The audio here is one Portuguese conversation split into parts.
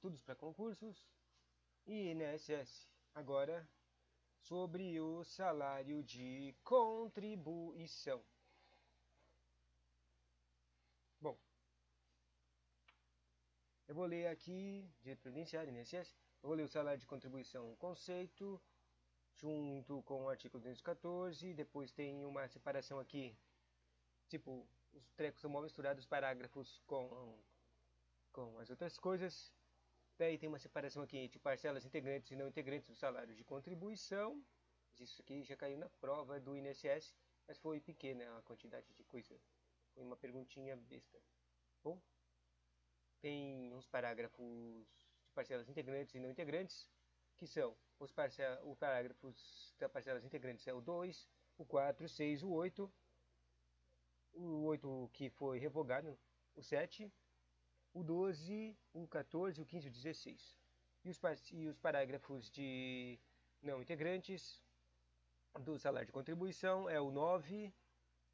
estudos para concursos e INSS. Agora, sobre o salário de contribuição. Bom, eu vou ler aqui, Direito Previdenciário, INSS, eu vou ler o salário de contribuição conceito, junto com o artigo 214, depois tem uma separação aqui, tipo, os trecos são mal misturados, parágrafos com as outras coisas. Daí tem uma separação aqui entre parcelas integrantes e não integrantes do salário de contribuição. Isso aqui já caiu na prova do INSS, mas foi pequena a quantidade de coisa. Foi uma perguntinha besta. Bom, tem uns parágrafos de parcelas integrantes e não integrantes, que são os parágrafos das parcelas integrantes é o 2, o 4, o 6, o 8 que foi revogado, o 7, o 12, o 14, o 15 e o 16. E os parágrafos de não integrantes do salário de contribuição é o 9,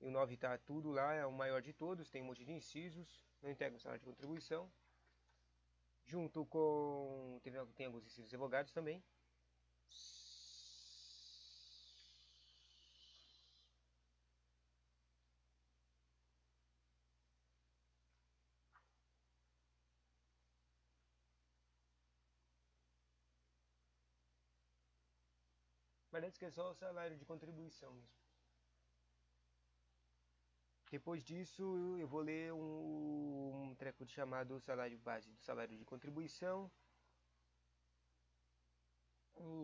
e o 9 está tudo lá, é o maior de todos, tem um monte de incisos, não integra o salário de contribuição. Junto com. Tem alguns incisos revogados também. Parece que é só o salário de contribuição mesmo. Depois disso, eu vou ler um treco chamado salário base do salário de contribuição.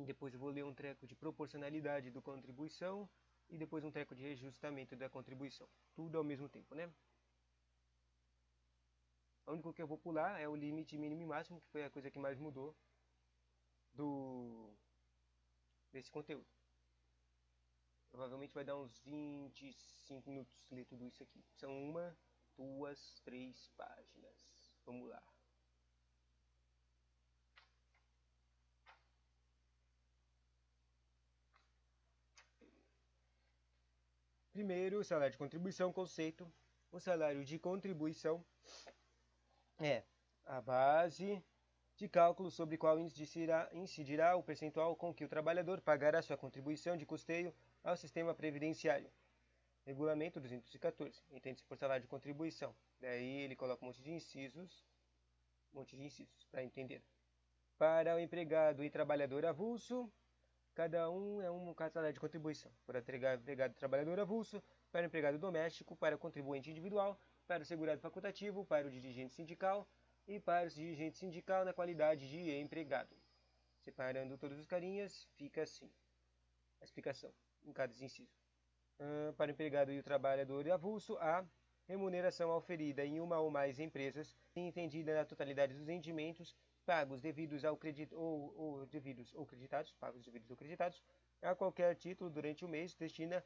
Depois eu vou ler um treco de proporcionalidade do contribuição. E depois um treco de reajustamento da contribuição. Tudo ao mesmo tempo, né? O único que eu vou pular é o limite mínimo e máximo, que foi a coisa que mais mudou desse conteúdo. Provavelmente vai dar uns 25 minutos ler tudo isso aqui. São 1, 2, 3 páginas. Vamos lá. Primeiro, o salário de contribuição, conceito. O salário de contribuição é a base de cálculo sobre qual incidirá o percentual com que o trabalhador pagará sua contribuição de custeio ao sistema previdenciário. Regulamento 214. Entende-se por salário de contribuição. Daí ele coloca um monte de incisos para entender. Para o empregado e trabalhador avulso, cada um é um salário de contribuição. Para o empregado e trabalhador avulso, para o empregado doméstico, para o contribuinte individual, para o segurado facultativo, para o dirigente sindical e para o dirigente sindical na qualidade de empregado. Separando todos os carinhas, fica assim. A explicação em cada inciso. Para o empregado e o trabalhador avulso, a remuneração oferida em uma ou mais empresas, entendida na totalidade dos rendimentos pagos devidos ao creditados a qualquer título durante o mês, destina-los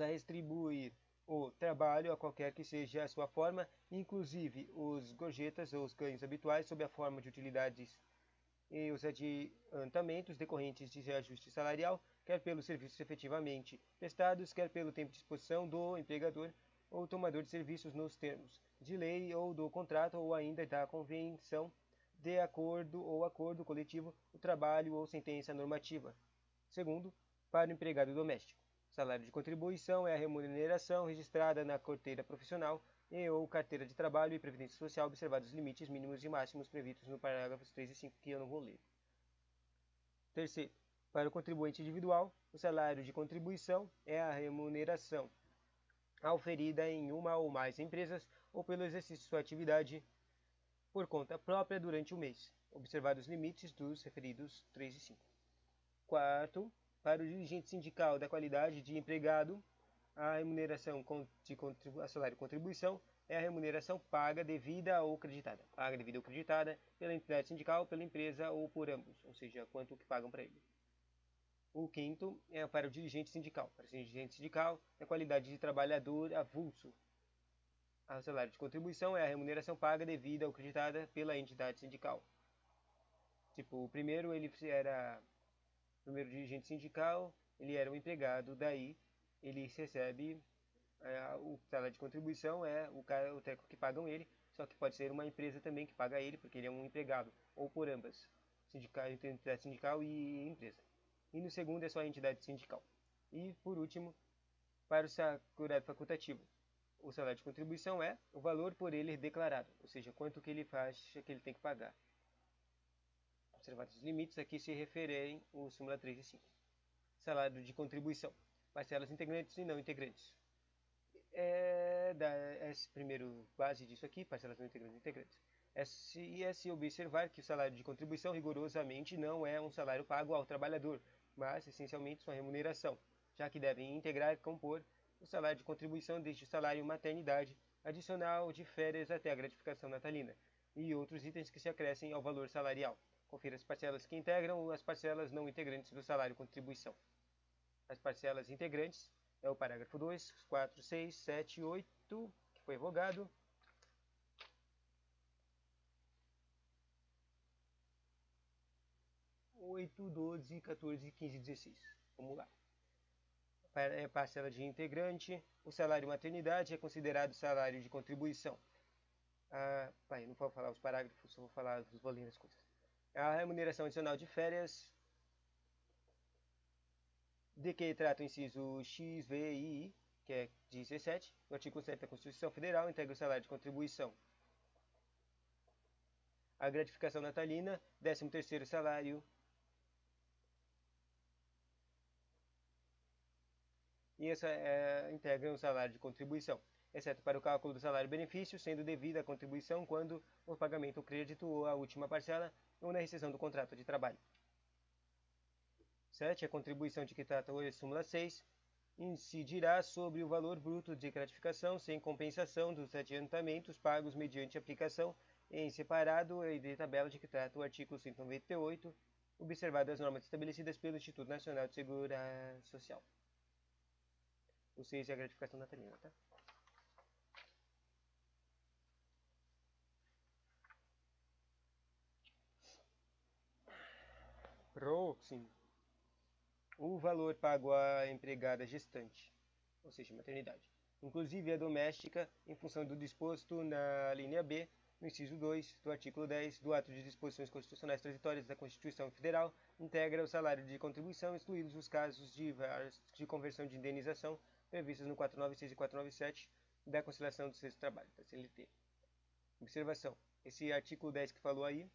a retribuir o trabalho a qualquer que seja a sua forma, inclusive os gorjetas ou os ganhos habituais sob a forma de utilidades e os adiantamentos decorrentes de reajuste salarial, quer pelos serviços efetivamente prestados, quer pelo tempo de exposição do empregador ou tomador de serviços nos termos de lei ou do contrato ou ainda da convenção de acordo ou acordo coletivo do trabalho ou sentença normativa. Segundo, para o empregado doméstico. Salário de contribuição é a remuneração registrada na carteira profissional e ou carteira de trabalho e previdência social, observados os limites mínimos e máximos previstos no parágrafos 3 e 5, que eu não vou ler. Terceiro, para o contribuinte individual, o salário de contribuição é a remuneração auferida em uma ou mais empresas ou pelo exercício de sua atividade por conta própria durante o mês, observados os limites dos referidos 3 e 5. Quarto, para o dirigente sindical da qualidade de empregado, a remuneração a salário de contribuição é a remuneração paga, devida ou creditada. Paga, devida ou creditada pela entidade sindical, pela empresa ou por ambos, ou seja, quanto que pagam para ele. O quinto é para o dirigente sindical. Para o dirigente sindical, a qualidade de trabalhador avulso. O salário de contribuição é a remuneração paga, devida ou creditada pela entidade sindical. Tipo, o primeiro dirigente sindical, ele era um empregado, daí ele recebe o salário de contribuição é o treco que pagam ele, Só que pode ser uma empresa também que paga ele, porque ele é um empregado, ou por ambas, sindical, entidade sindical e empresa. E no segundo é só a entidade sindical. E por último, para o salário facultativo, o salário de contribuição é o valor por ele declarado, ou seja, quanto que ele acha que ele tem que pagar. Observados os limites, aqui se referem o súmula 3 e 5. Salário de contribuição, parcelas integrantes e não integrantes. Primeiro, base disso aqui, parcelas não integrantes e integrantes. É se observar que o salário de contribuição rigorosamente não é um salário pago ao trabalhador, mas essencialmente sua remuneração, já que devem integrar e compor o salário de contribuição desde o salário maternidade, adicional de férias até a gratificação natalina, e outros itens que se acrescem ao valor salarial. Confira as parcelas que integram as parcelas não integrantes do salário contribuição. As parcelas integrantes é o parágrafo 2, 4, 6, 7 e 8, que foi revogado. Oito, 12, 14, 15 e 16. Vamos lá. Parcela de integrante. O salário maternidade é considerado salário de contribuição. Eu não vou falar os parágrafos, só vou falar os bolinhos das coisas. A remuneração adicional de férias, de que trata o inciso X, V e I, que é 17, no artigo 7 da Constituição Federal, integra o salário de contribuição. A gratificação natalina, 13º salário. E essa integra o salário de contribuição, exceto para o cálculo do salário-benefício, sendo devida a contribuição quando o pagamento ou crédito ou a última parcela ou na rescisão do contrato de trabalho. 7. A contribuição de que trata a súmula 6 incidirá sobre o valor bruto de gratificação sem compensação dos adiantamentos pagos mediante aplicação em separado e de tabela de que trata o artigo 198, observadas as normas estabelecidas pelo Instituto Nacional de Seguridade Social. O 6 é a gratificação natalina, tá? Próximo. O valor pago à empregada gestante, ou seja, maternidade, inclusive a doméstica, em função do disposto na linha B, no inciso 2 do artigo 10 do Ato de Disposições Constitucionais Transitórias da Constituição Federal, integra o salário de contribuição, excluídos os casos de conversão de indenização previstos no 496 e 497 da Conciliação do Sexto Trabalho, da CLT. Observação: esse artigo 10 que falou aí,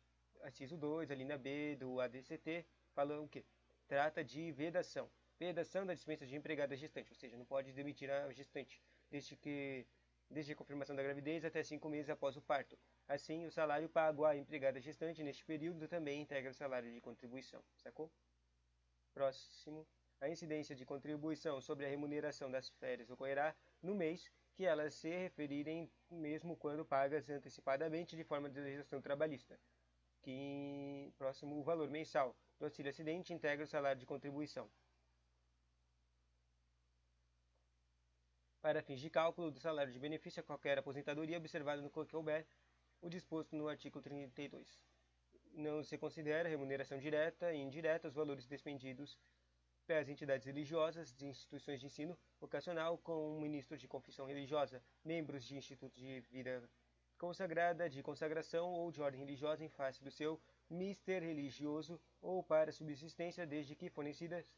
inciso 2, a linha B do ADCT, fala o quê? Trata de vedação. Vedação da dispensa de empregada gestante, ou seja, não pode demitir a gestante desde a confirmação da gravidez até 5 meses após o parto. Assim, o salário pago à empregada gestante neste período também integra o salário de contribuição, sacou? Próximo. A incidência de contribuição sobre a remuneração das férias ocorrerá no mês que elas se referirem, mesmo quando pagas antecipadamente de forma de legislação trabalhista. Próximo, o valor mensal do auxílio acidente integra o salário de contribuição. Para fins de cálculo do salário de benefício a qualquer aposentadoria, observado no que houver o disposto no artigo 32. Não se considera remuneração direta e indireta os valores despendidos pelas entidades religiosas de instituições de ensino vocacional com ministros de confissão religiosa, membros de institutos de vida consagrada, de consagração ou de ordem religiosa em face do seu mister religioso ou para subsistência, desde que fornecidas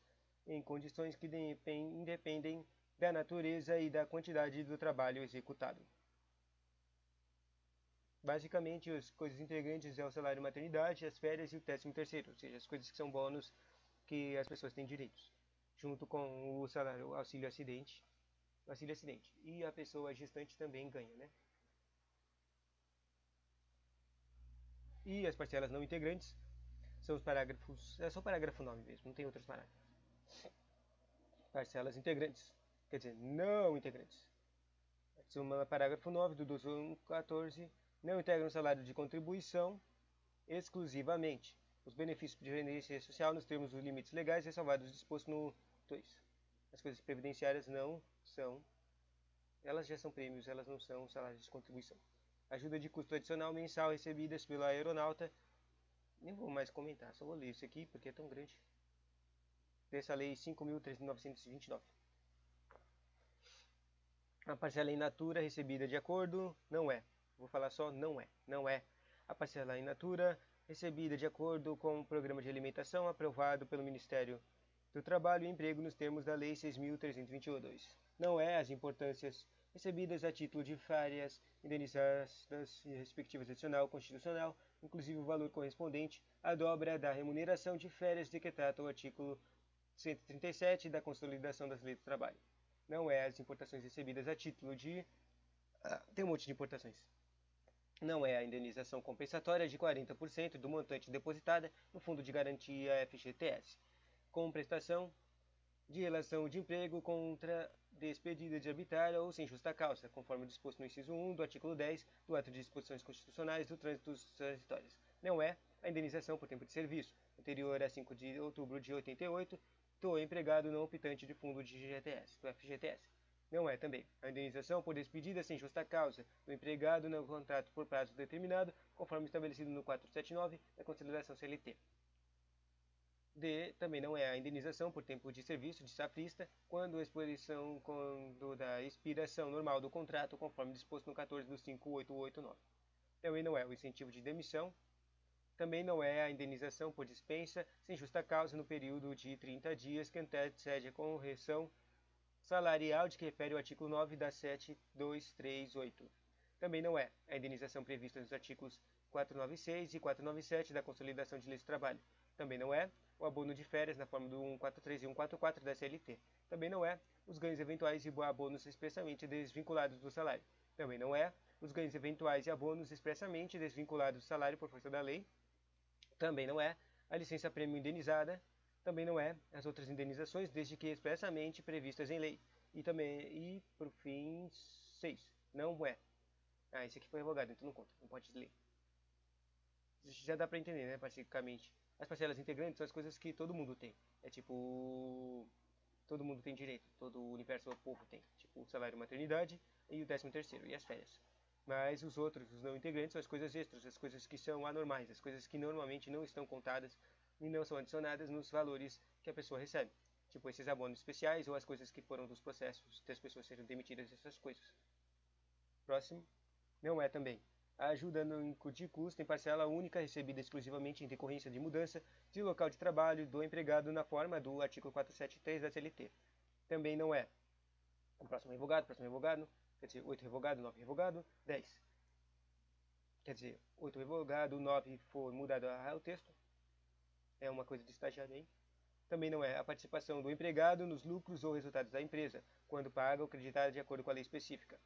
em condições que independem da natureza e da quantidade do trabalho executado. Basicamente, as coisas integrantes é o salário maternidade, as férias e o 13º, ou seja, as coisas que são bônus que as pessoas têm direitos, junto com o salário auxílio acidente. E a pessoa gestante também ganha, né? E as parcelas não integrantes são os parágrafos, é só o parágrafo 9 mesmo, não tem outros parágrafos. Parcelas integrantes, quer dizer, não integrantes. Parágrafo 9 do 214 não integram o salário de contribuição exclusivamente os benefícios de previdência social nos termos dos limites legais ressalvados disposto no 2. As coisas previdenciárias não são, elas já são prêmios, elas não são salários de contribuição. Ajuda de custo adicional mensal recebidas pela aeronauta, nem vou mais comentar, só vou ler isso aqui porque é tão grande. Dessa lei 5.929. A parcela in natura recebida de acordo não é. Vou falar só não é. Não é a parcela in natura recebida de acordo com o programa de alimentação aprovado pelo Ministério do Trabalho e Emprego nos termos da Lei 6.322. Não é as importâncias recebidas a título de férias indenizadas e respectivas adicional constitucional, inclusive o valor correspondente à dobra da remuneração de férias decretada ao artigo 137 da Consolidação das Leis do Trabalho. Não é as importações recebidas a título de... tem um monte de importações. Não é a indenização compensatória de 40% do montante depositada no Fundo de Garantia FGTS, com prestação de relação de emprego contra despedida de arbitrária ou sem justa causa, conforme disposto no inciso 1 do artigo 10 do Ato de Disposições Constitucionais do Trânsito Transitórias. Não é a indenização por tempo de serviço, anterior a 5 de outubro de 88, do empregado não optante de fundo de GTS, do FGTS. Não é também a indenização por despedida sem justa causa do empregado no contrato por prazo determinado, conforme estabelecido no 479 da Consolidação CLT. D. Também não é a indenização por tempo de serviço de safrista quando da expiração normal do contrato, conforme disposto no 14 do 5889. Também não é o incentivo de demissão. Também não é a indenização por dispensa sem justa causa no período de 30 dias que antecede a correção salarial de que refere o artigo 9 da 7238. Também não é a indenização prevista nos artigos 496 e 497 da Consolidação de Leis do Trabalho. Também não é o abono de férias na forma do 143 e 144 da CLT. Também não é os ganhos eventuais e abonos expressamente desvinculados do salário. Também não é os ganhos eventuais e abonos expressamente desvinculados do salário por força da lei. Também não é a licença-prêmio indenizada. Também não é as outras indenizações, desde que expressamente previstas em lei. E por fim, 6. Não é. Esse aqui foi revogado, então não conta, não pode ler. Já dá pra entender, né, basicamente. As parcelas integrantes são as coisas que todo mundo tem. É tipo... todo mundo tem direito, todo o universo do povo tem. Tipo o salário maternidade e o 13º e as férias. Mas os outros, os não integrantes, são as coisas extras, as coisas que são anormais, as coisas que normalmente não estão contadas e não são adicionadas nos valores que a pessoa recebe. Tipo esses abonos especiais ou as coisas que foram dos processos das pessoas serem demitidas, essas coisas. Próximo. Não é também a ajuda no de custo em parcela única recebida exclusivamente em decorrência de mudança de local de trabalho do empregado na forma do artigo 473 da CLT. Também não é o próximo revogado, quer dizer, 8 revogado, 9 revogado, 10. Quer dizer, 8 revogado, 9 for mudado o texto. É uma coisa de estagiário aí. Também não é a participação do empregado nos lucros ou resultados da empresa, quando paga ou creditada de acordo com a lei específica.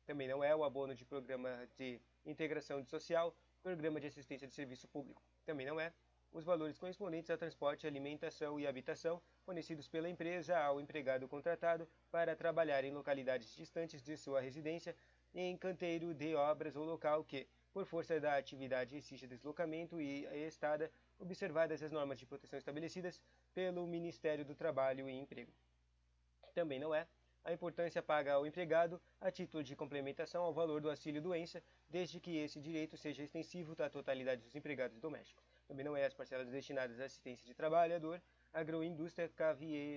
Também não é o abono de programa de integração de social, programa de assistência de serviço público. Também não é os valores correspondentes a transporte, alimentação e habitação fornecidos pela empresa ao empregado contratado para trabalhar em localidades distantes de sua residência, em canteiro de obras ou local que, por força da atividade, exija deslocamento e estada, observadas as normas de proteção estabelecidas pelo Ministério do Trabalho e Emprego. Também não é a importância paga ao empregado a título de complementação ao valor do auxílio-doença, desde que esse direito seja extensivo à totalidade dos empregados domésticos. Também não é as parcelas destinadas à assistência de trabalhador, agroindústria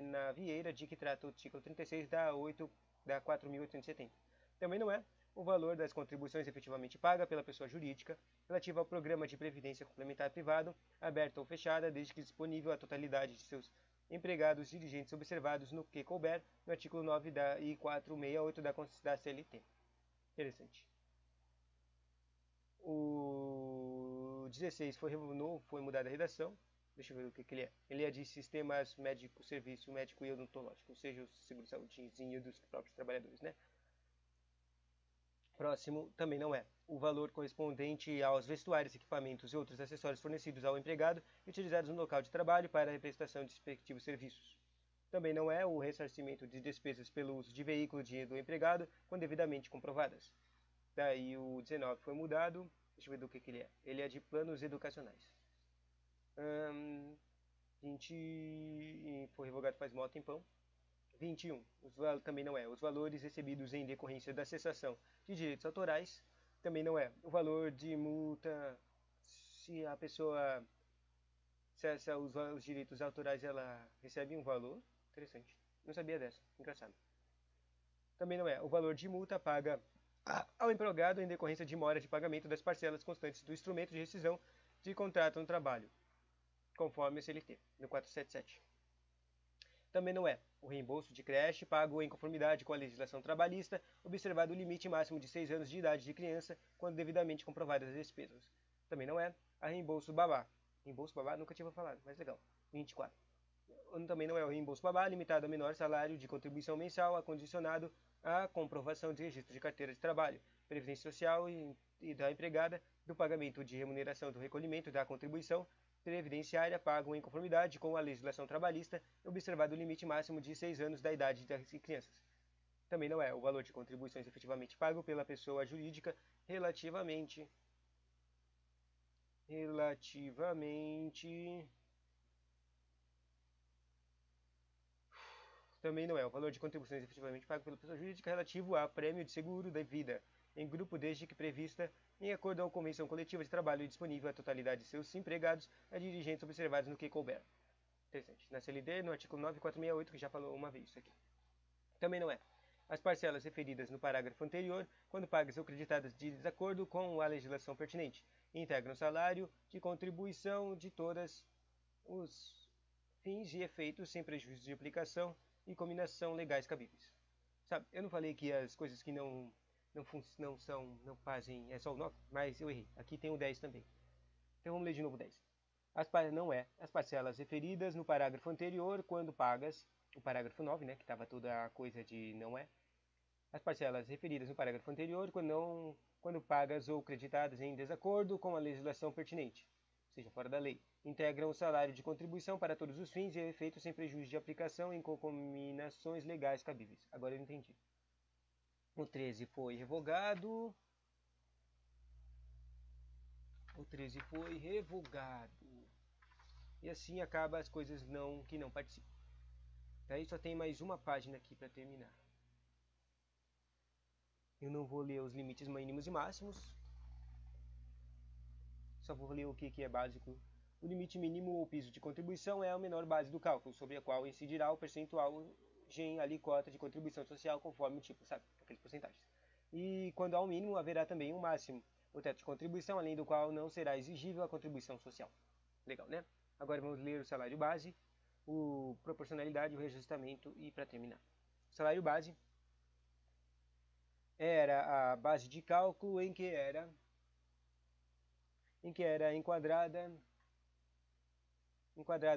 navieira, de que trata o artigo 36 da 4.870. Também não é o valor das contribuições efetivamente paga pela pessoa jurídica relativa ao programa de previdência complementar privado, aberta ou fechada, desde que disponível a totalidade de seus empregados dirigentes observados no que couber no artigo 9 e 468 da CLT. Interessante. O 16 foi mudada a redação. Deixa eu ver o que ele é. Ele é de sistemas médico, serviço médico e odontológico, ou seja, o seguro-saúdezinho dos próprios trabalhadores, né? Próximo também não é o valor correspondente aos vestuários, equipamentos e outros acessórios fornecidos ao empregado e utilizados no local de trabalho para a prestação de respectivos serviços. Também não é o ressarcimento de despesas pelo uso de veículo do empregado, quando devidamente comprovadas. Daí o 19 foi mudado. Deixa eu ver do que ele é. Ele é de planos educacionais. 20 foi revogado faz mó tempão. 21. Também não é. Os valores recebidos em decorrência da cessação de direitos autorais. Também não é. O valor de multa se a pessoa cessa os direitos autorais, ela recebe um valor. Interessante. Não sabia dessa. Engraçado. Também não é. O valor de multa paga ao empregado em decorrência de mora de pagamento das parcelas constantes do instrumento de rescisão de contrato no trabalho, conforme a CLT, no 477. Também não é o reembolso de creche pago em conformidade com a legislação trabalhista, observado o limite máximo de 6 anos de idade de criança, quando devidamente comprovadas as despesas. Também não é a reembolso babá. Reembolso babá nunca tinha falado, mas legal. 24. Também não é o reembolso babá, limitado a menor salário de contribuição mensal, acondicionado à comprovação de registro de carteira de trabalho, previdência social e da empregada, do pagamento de remuneração do recolhimento da contribuição previdenciária pago em conformidade com a legislação trabalhista, observado o limite máximo de 6 anos da idade das crianças. Também não é o valor de contribuições efetivamente pago pela pessoa jurídica relativamente também não é o valor de contribuições efetivamente pago pela pessoa jurídica relativo a prêmio de seguro da vida em grupo desde que prevista em acordo com a convenção coletiva de trabalho e disponível à totalidade de seus empregados a dirigentes observados no que couber. Interessante. Na CLT, no artigo 9468, que já falou uma vez isso aqui. Também não é. As parcelas referidas no parágrafo anterior, quando pagas ou creditadas de desacordo com a legislação pertinente, integram o salário de contribuição de todos os fins e efeitos sem prejuízo de aplicação e combinação legais cabíveis. Sabe, eu não falei que as coisas que não fazem, é só o 9, mas eu errei. Aqui tem o 10 também. Então vamos ler de novo o 10. As parcelas referidas no parágrafo anterior, quando pagas, o parágrafo 9, né, que estava toda a coisa de não é. As parcelas referidas no parágrafo anterior, quando pagas ou creditadas em desacordo com a legislação pertinente, seja fora da lei, integram o salário de contribuição para todos os fins e efeitos sem prejuízo de aplicação em combinações legais cabíveis. Agora eu entendi. O 13 foi revogado. E assim acaba as coisas que não participam. Daí só tem mais uma página aqui para terminar. Eu não vou ler os limites mínimos e máximos. Só vou ler o que é básico. O limite mínimo ou piso de contribuição é a menor base do cálculo, sobre a qual incidirá o percentual em alíquota de contribuição social conforme o tipo, sabe? Aqueles porcentagens. E quando há um mínimo, haverá também um máximo, o teto de contribuição, além do qual não será exigível a contribuição social. Legal, né? Agora vamos ler o salário base, o proporcionalidade, o reajustamento e para terminar. O salário base era a base de cálculo em que era enquadrado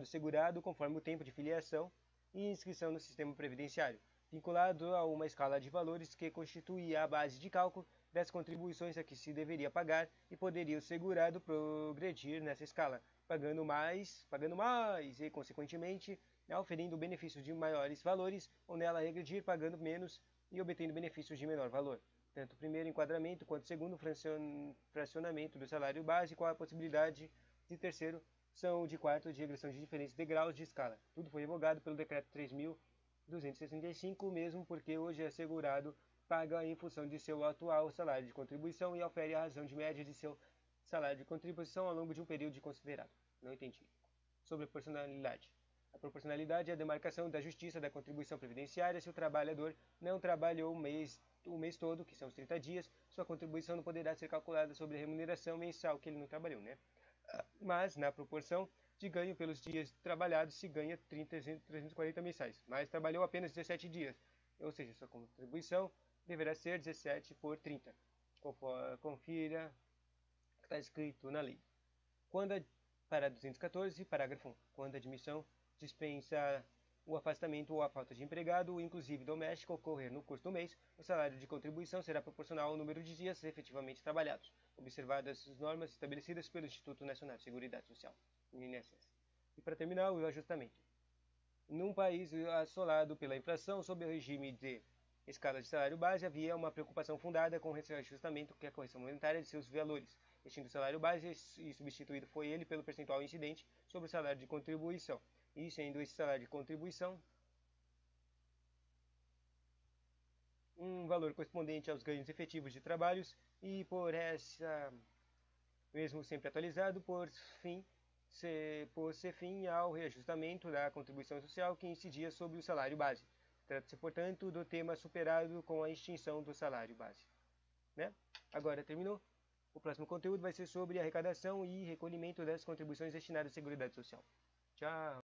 segurado conforme o tempo de filiação e inscrição no sistema previdenciário, vinculado a uma escala de valores que constituía a base de cálculo das contribuições a que se deveria pagar e poderia o segurado progredir nessa escala, pagando mais e, consequentemente, auferindo benefícios de maiores valores, ou nela regredir pagando menos e obtendo benefícios de menor valor. Tanto o primeiro enquadramento quanto o segundo fracionamento do salário base com a possibilidade de terceiro são de quarto de regressão de diferentes degraus de escala. Tudo foi revogado pelo decreto 3.265, mesmo porque hoje é segurado paga em função de seu atual salário de contribuição e ofere a razão de média de seu salário de contribuição ao longo de um período considerado. Não entendi. Sobre a proporcionalidade. A proporcionalidade é a demarcação da justiça da contribuição previdenciária se o trabalhador não trabalhou o mês todo, que são os 30 dias, sua contribuição não poderá ser calculada sobre a remuneração mensal que ele não trabalhou, né? Mas na proporção de ganho pelos dias trabalhados se ganha 340 mensais, mas trabalhou apenas 17 dias, ou seja, sua contribuição deverá ser 17 por 30. Confira o que está escrito na lei. Para 214, parágrafo 1, quando a admissão dispensa o afastamento ou a falta de empregado, inclusive doméstico, ocorrer no curso do mês, o salário de contribuição será proporcional ao número de dias efetivamente trabalhados, observadas as normas estabelecidas pelo Instituto Nacional de Seguridade Social, INSS. E para terminar, o ajustamento. Num país assolado pela inflação, sob o regime de escala de salário base, havia uma preocupação fundada com o reajustamento que é a correção monetária de seus valores, extinto o salário base e substituído foi ele pelo percentual incidente sobre o salário de contribuição, e sendo esse salário de contribuição um valor correspondente aos ganhos efetivos de trabalhos e por essa, mesmo sempre atualizado, pôs-se fim ao reajustamento da contribuição social que incidia sobre o salário base. Trata-se, portanto, do tema superado com a extinção do salário base. né? Agora terminou. O próximo conteúdo vai ser sobre arrecadação e recolhimento das contribuições destinadas à Seguridade Social. Tchau!